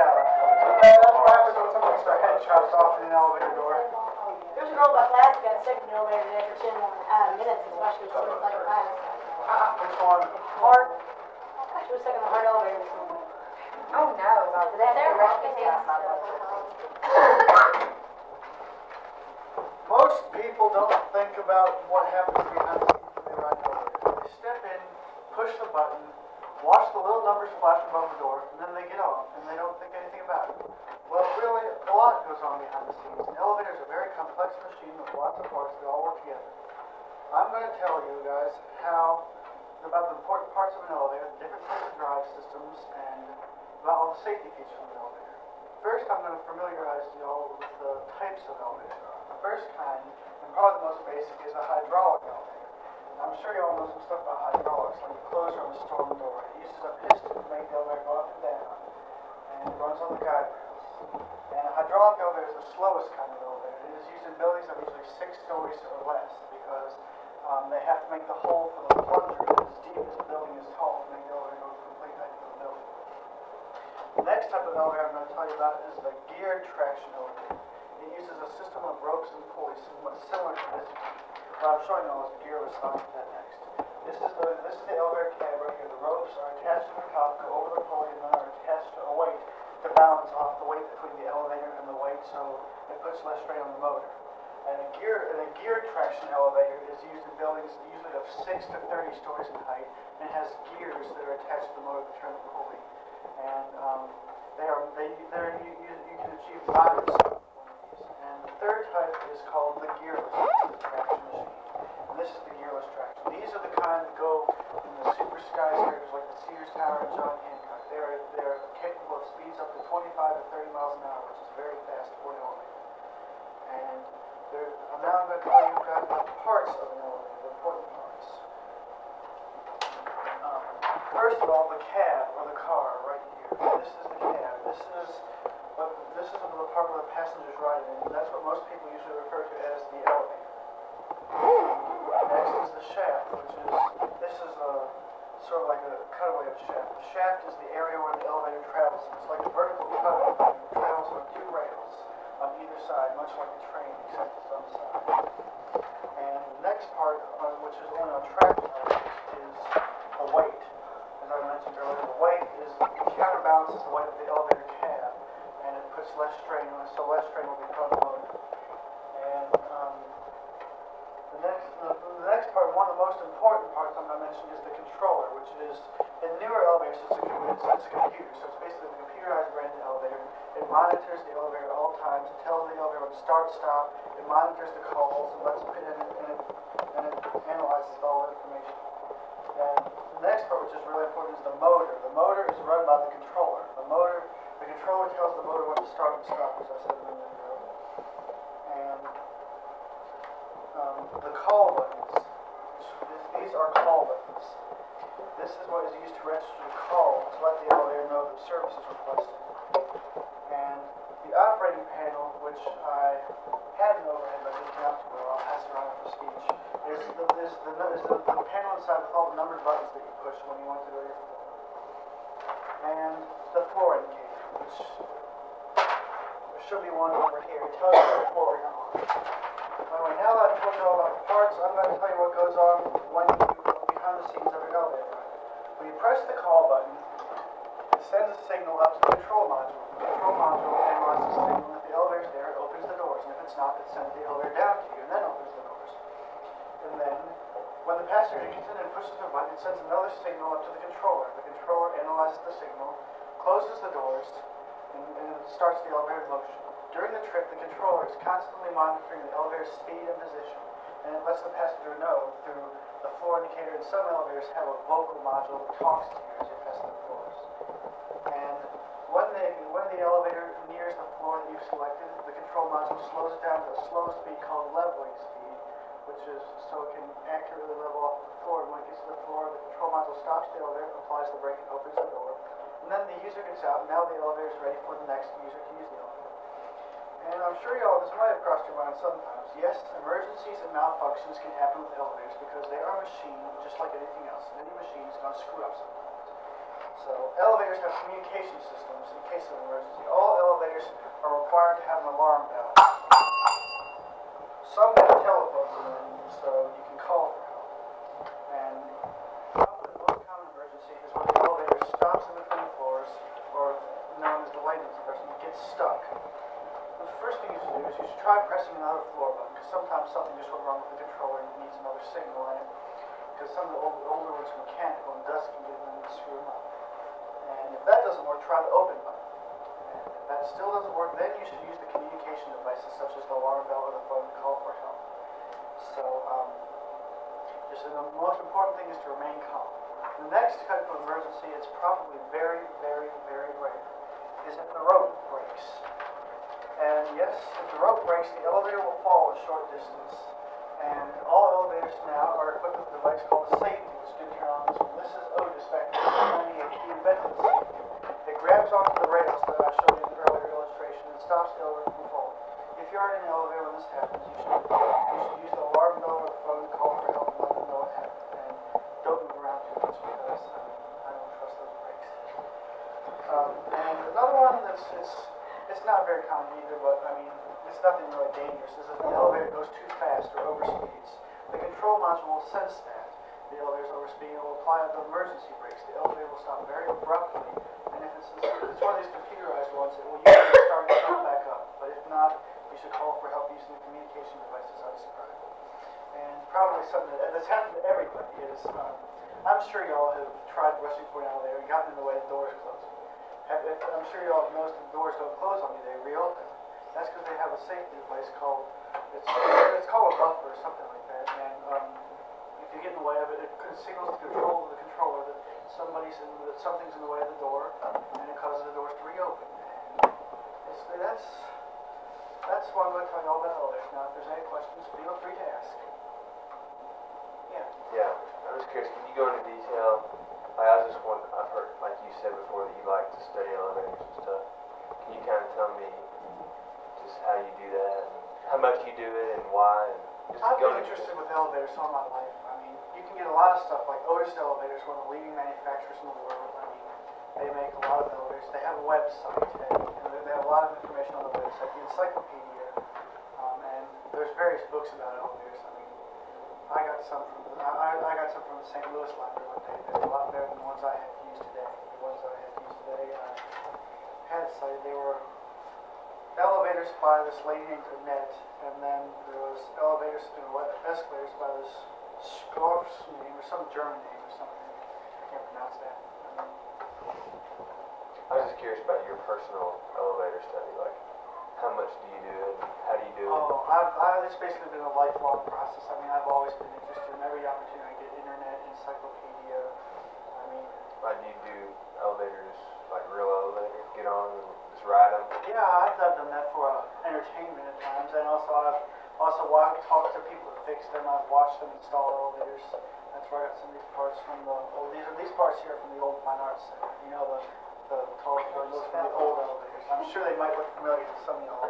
That's what happens when someone gets their head chopped off in an elevator door. There's a girl by class got stuck in the elevator there for 10 minutes. That's why she was sort of like a pass. Which one? Heart. She was stuck in the heart elevator or something. Oh no. Did they have to rush me down? Most people don't think about what happens behind the scenes when they ride the elevator. They step in, push the button, watch the little numbers flash above the door, and then they get off, and they don't think anything about it. Well, really, a lot goes on behind the scenes. An elevator is a very complex machine with lots of parts that all work together. I'm going to tell you guys about the important parts of an elevator, the different types of drive systems, and about all the safety features of an elevator. First, I'm going to familiarize you all with the types of elevators. The first kind, and probably the most basic, is a hydraulic elevator. I'm sure you all know some stuff about hydraulics, like the closer on the storm door. It uses a piston to make the elevator go up and down, and it runs on the guide rails. And a hydraulic elevator is the slowest kind of elevator. It is used in buildings that are usually 6 stories or less, because they have to make the hole for the plunger as deep as the building is tall to make the elevator go to the complete height of the building. The next type of elevator I'm going to tell you about is the geared traction elevator. It uses a system of ropes and pulleys somewhat similar to this one. What I'm showing you all is gearless. I'll get that next. This is the elevator cab right here. The ropes are attached to the top, go over the pulley, and then are attached to a weight to balance off the weight between the elevator and the weight, so it puts less strain on the motor. And a geared traction elevator is used in buildings usually of 6 to 30 stories in height, and has gears that are attached to the motor to turn the pulley. And you can achieve moderate speed. And the third type is called the gearless traction machine. And this is the gearless traction. These are the kind that go in the super skyscrapers like the Sears Tower and John Hancock. They're capable of speeds up to 25 to 30 miles an hour, which is very fast for an elevator. And now I'm going to tell you guys about the parts of an elevator, the important parts. First of all, the cab or the car right here. This is the cab. This is the part where the passengers ride in, and that's what most people usually refer to as the elevator. Next is the shaft, this is sort of like a cutaway of shaft. The shaft is the area where the elevator travels. It's like a vertical cutaway. It travels on 2 rails on either side, much like a train, except it's on the side. And the next part, which is only on traction elevators, is the weight. As I mentioned earlier, the weight counterbalances the weight of the elevator cab, and it puts less strain on it, so less strain will be put on the motor. And the next part, one of the most important parts I'm going to mention, is the controller, which is, in newer elevators, it's a computer. So it's basically the computerized brand of the elevator. It monitors the elevator at all times. It tells the elevator when to start, stop. It monitors the calls and lets it analyzes all the information. And the next part, which is really important, is the motor. The motor is run by the controller. The controller tells the motor when to start and stop, as I said a minute ago. And the call buttons. These are call buttons. This is what is used to register the call to let the elevator know that service is requested. And the operating panel, which I had an overhead but didn't count too well, I'll pass it around for speech, is the panel inside with all the numbered buttons that you push when you want to go to your floor. And the floor indicator, which there should be one over here. It tells you what floor you're on. Anyway, now that I've told you all about the parts, I'm going to tell you what goes on behind the scenes of your elevator. When you press the call button, it sends a signal up to the control module. The control module analyzes the signal, and if the elevator's there, it opens the doors, and if it's not, it sends the elevator down to you, and then opens the doors. And then, when the passenger gets in and pushes the button, it sends another signal up to the controller. The controller analyzes the signal, closes the doors, and starts the elevator in motion. During the trip, the controller is constantly monitoring the elevator's speed and position, and it lets the passenger know through the floor indicator. And some elevators have a vocal module that talks to you as you're passing the floors. And when the elevator nears the floor that you've selected, the control module slows it down to a slow speed called leveling speed, which is so it can accurately level off the floor. And when it gets to the floor, the control module stops the elevator, applies the brake, and opens the door. And then the user gets out, and now the elevator is ready for the next user to use the elevator. And I'm sure this might have crossed your mind sometimes. Yes, emergencies and malfunctions can happen with elevators because they are a machine just like anything else. And any machine is going to screw up sometimes. So elevators have communication systems in case of emergency. All elevators are required to have an alarm bell. Some have telephones in them, so you can call for help. And probably the most common emergency is when the elevator stops in between floors, or known as the lightning expression, it gets stuck. The first thing you should do is you should try pressing another floor button, because sometimes something just went wrong with the controller and it needs another signal in it. Because some of the older ones are mechanical and dust can get in them and screw them up. And if that doesn't work, try the open button. And if that still doesn't work, then you should use the communication devices such as the alarm bell or the phone to call for help. So, just the most important thing is to remain calm. The next type of emergency, it's probably very, very, very rare, is if the rope breaks. And yes, if the rope breaks, the elevator will fall a short distance. And all elevators now are equipped with a device called a safety, which didn't turn on this one. This is Otis back in 1998. He invented the safety. It grabs onto the rails that I showed you in the earlier illustration and stops the elevator from falling. If you are in an elevator when this happens, you should use the alarm bell or the phone to call for help and let them know what happened. And don't move around too much because I don't trust those brakes. And another one it's not very common either, but I mean, it's nothing really dangerous, is if the elevator goes too fast or overspeeds. The control module will sense that the elevator is overspeeding and will apply the emergency brakes. The elevator will stop very abruptly, and if it's one of these computerized ones, it will usually start to come back up. But if not, you should call for help using the communication devices I described. And probably something that's happened to everybody is, I'm sure y'all have tried rushing for an elevator and gotten in the way the doors close. I'm sure y'all have noticed the doors don't close on you, they reopen. That's because they have a safety device called, it's called a buffer or something like that. And if you get in the way of it, it signals the controller that something's in the way of the door, and it causes the doors to reopen. Basically, that's what I'm going to tell you all about elevators. Now, if there's any questions, feel free to ask. Yeah. Yeah, I'm just curious. Can you go into detail? I've heard, like you said before, that you like to study elevators and stuff. Can you kind of tell me just how you do that, and how much you do it, and why? And just I've been interested with elevators all my life. I mean, you can get a lot of stuff like Otis Elevators, one of the leading manufacturers in the world. I mean, they make a lot of elevators. They have a website, and they have a lot of information on the website, the encyclopedia, and there's various books about elevators. I mean, I got some from the St. Louis library one day. They're a lot better than the ones I have to use today. The ones I have to use today had cited they were elevators by this lady named Annette, and then there was escalators by this Schloff's name, or some German name or something. I can't pronounce that. I was just curious about your personal elevator study. Like, how much do you do it? How do you do it? It's basically been a lifelong process. I mean, I've always been interested in every opportunity I get, internet, encyclopedia. I mean, like, do you do elevators, like real elevators, get on and just ride them? Yeah, I've done that for entertainment at times, and I've talked to people that fix them. I've watched them install elevators. That's where I got some of these parts from these parts here from the old Fine Arts Center. You know, the tall those from the old elevators. I'm sure they might look familiar to some of y'all.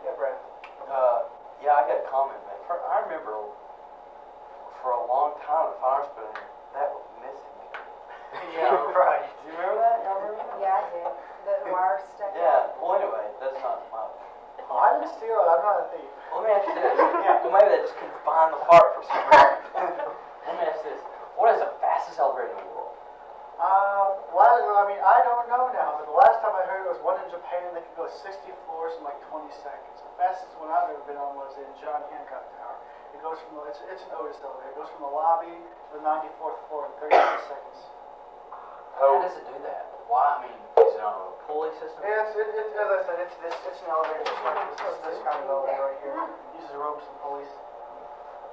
Yeah, Brad. Yeah, I got a comment, man. I remember for a long time the Fine Arts Building, that was missing. Yeah, right. Do you remember that? Y'all remember that? Yeah, I do. The wire stuck. Yeah. Well, anyway, that's not my. I didn't steal it. I'm not a thief. Let me ask you this. Well, maybe they just couldn't find the part for some reason. Let me ask this. What is the fastest elevator in the world? I mean, I don't know now, but the last time I heard it was one in Japan, and they could go 60 floors in like 20 seconds. The fastest one I've ever been on was in John Hancock Tower. It goes from it's an Otis elevator. It goes from the lobby to the 94th floor in 39 seconds. How does it do that? Why? I mean, is it on a pulley system? Yeah, as I said, it's an elevator just like this kind of elevator right here. It uses ropes and pulleys.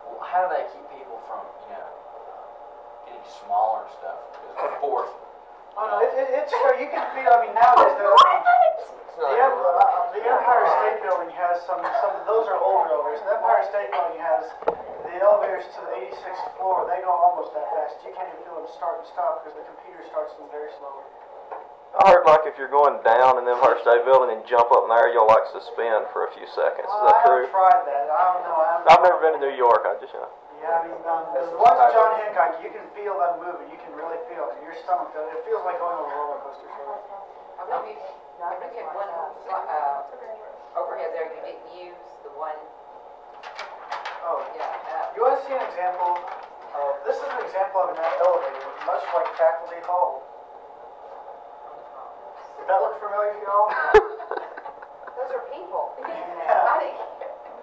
Well, how do they keep people from, getting smaller and stuff? Because of course. Oh no, it's you can feel. I mean, nowadays the Empire State Building has some. Those are older elevators. The Empire State Building has the elevators to the 86th floor. They go almost that fast. You can't even feel them start and stop because the computer starts them very slowly. I heard like if you're going down in the Empire State Building and jump up in there, you'll like suspend for a few seconds. Is that true? I haven't tried that. I don't know. I've never been to New York. I just Yeah, Yeah, I mean, the ones with John Hancock, you can feel them moving. You can really feel it. Your stomach does. It feels like going on a roller coaster. I believe you had one overhead there you didn't use, the one, Oh, yeah. you want to see an example of, this is an example of an elevator, much like Faculty Hall. Did that look familiar to y'all? Those are people. Yeah.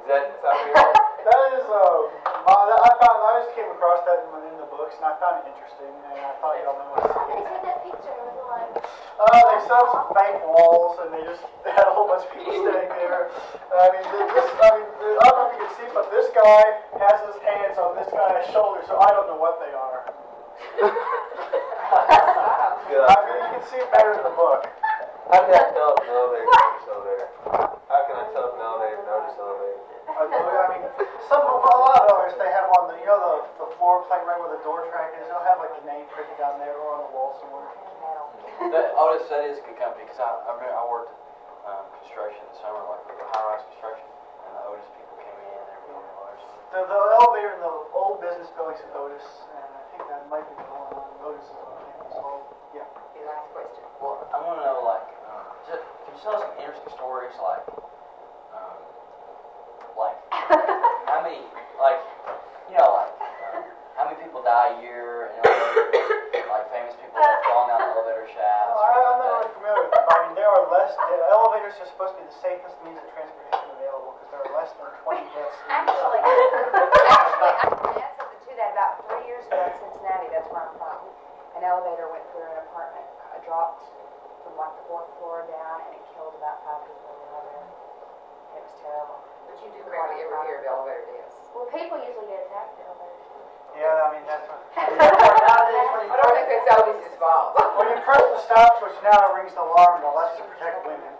Is that Faculty Hall? That is, I just came across that in the books, and I found it interesting, and I thought y'all might want to see They it. took that picture, it was like, They set up some fake walls, and they just had a whole bunch of people standing there. I don't know if you can see, but this guy has his hands on this guy's shoulder, so I don't know what they are. Good. I mean, you can see it better in the book. How can I tell if an elevator notice elevator? How can I tell if an elevator notice elevator? I mean, a lot of others they have on the, the floor plate right where the door track is. They'll have like the name printed down there or on the wall somewhere. Otis, that is a good company because I remember I worked construction in the summer, like high-rise construction, and the Otis people came in and everything. The elevator in the old business buildings at Otis, and I think that might be the one on Otis campus hall. Yeah. The last question. Well, I want to know, like, can you tell us some interesting stories, like how many, like, how many people die a year in elevators, like famous people falling down the elevator shafts? I'm not really familiar with them. I mean, there are less. Elevators are supposed to be the safest means of transportation available because there are less than 20 deaths. actually, I can add something to that. About 3 years ago in Cincinnati, that's where I'm from, an elevator went through an apartment, dropped from like the 4th floor down, and it killed about 5 people in the elevator. It was terrible. But you do rarely ever hear of elevator deaths. Well, people usually get attacked in elevators. Yeah, I mean that's what. Nowadays, when I don't think that's always his fault. when you press the stop switch, now it rings the alarm bell. That's to protect women.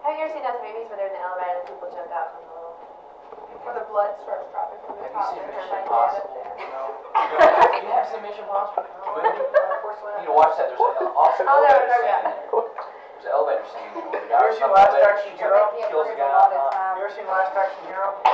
Have you ever seen those movies where they're in the elevator and people jump out from the little, where the blood starts dropping from the Have top you and seen Mission everybody dead up Impossible? there? You have seen Mission Impossible? Movie? You need to watch that. There's an awesome Oh, no, elevator no, scene yeah. in there. There's an elevator scene in there. The You ever seen Last Action Hero? Yeah, Kills a there's guy a lot on of top. time. You ever seen Last Action Hero? No.